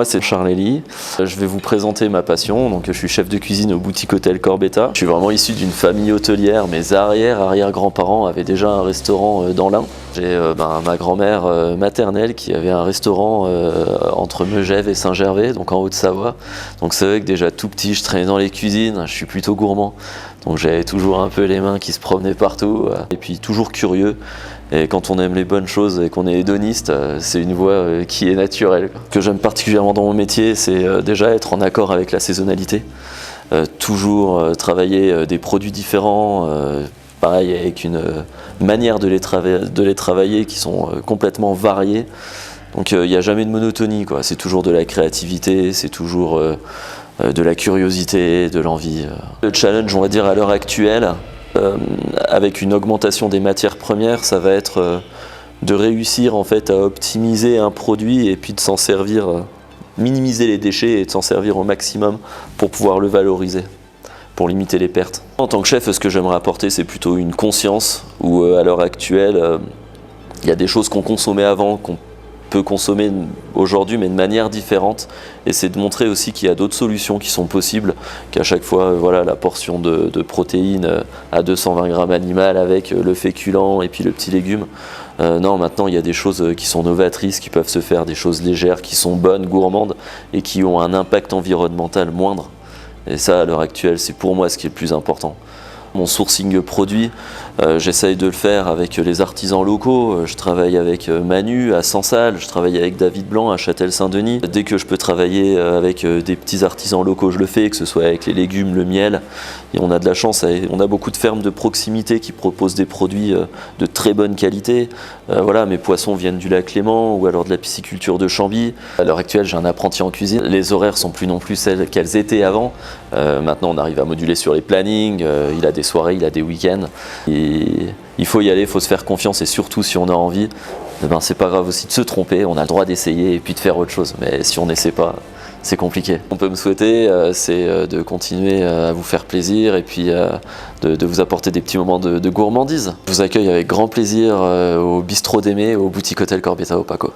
Moi c'est Charles-Élie, je vais vous présenter ma passion. Donc, je suis chef de cuisine au boutique hôtel Corbetta. Je suis vraiment issu d'une famille hôtelière, mes arrière-grands-parents avaient déjà un restaurant dans l'Ain. J'ai ma grand-mère maternelle qui avait un restaurant entre Megève et Saint-Gervais, donc en Haute-Savoie. Donc c'est vrai que déjà tout petit je traînais dans les cuisines, je suis plutôt gourmand. Donc j'avais toujours un peu les mains qui se promenaient partout, et puis toujours curieux. Et quand on aime les bonnes choses et qu'on est hédoniste, c'est une voie qui est naturelle. Ce que j'aime particulièrement dans mon métier, c'est déjà être en accord avec la saisonnalité. Toujours travailler des produits différents, pareil avec une manière de les travailler qui sont complètement variées. Donc il n'y a jamais de monotonie, quoi. C'est toujours de la créativité, c'est toujours de la curiosité, de l'envie. Le challenge, on va dire à l'heure actuelle, avec une augmentation des matières premières, ça va être de réussir en fait à optimiser un produit et puis de s'en servir, minimiser les déchets et de s'en servir au maximum pour pouvoir le valoriser, pour limiter les pertes. En tant que chef, ce que j'aimerais apporter, c'est plutôt une conscience où à l'heure actuelle, il y a des choses qu'on consommait avant, qu'on peut consommer aujourd'hui mais de manière différente, et c'est de montrer aussi qu'il y a d'autres solutions qui sont possibles, qu'à chaque fois voilà, la portion de protéines à 220 grammes animales avec le féculent et puis le petit légume. Non, maintenant il y a des choses qui sont novatrices, qui peuvent se faire, des choses légères, qui sont bonnes, gourmandes et qui ont un impact environnemental moindre. Et ça, à l'heure actuelle, c'est pour moi ce qui est le plus important. Mon sourcing produit, j'essaye de le faire avec les artisans locaux. Je travaille avec Manu à Sansal, je travaille avec David Blanc à Châtel-Saint-Denis. Dès que je peux travailler avec des petits artisans locaux, je le fais, que ce soit avec les légumes, le miel. Et on a de la chance, on a beaucoup de fermes de proximité qui proposent des produits de très bonne qualité. Voilà, mes poissons viennent du lac Léman ou alors de la pisciculture de Chambly. À l'heure actuelle, j'ai un apprenti en cuisine. Les horaires sont plus non plus celles qu'elles étaient avant. Maintenant, on arrive à moduler sur les plannings. Il a des soirées, il a des week-ends. Et il faut y aller, il faut se faire confiance, et surtout si on a envie, c'est pas grave aussi de se tromper, on a le droit d'essayer et puis de faire autre chose. Mais si on n'essaie pas, c'est compliqué. On peut me souhaiter, c'est de continuer à vous faire plaisir et puis de vous apporter des petits moments de gourmandise. Je vous accueille avec grand plaisir au bistrot d'Aimé, au boutique hôtel Corbetta au Paco.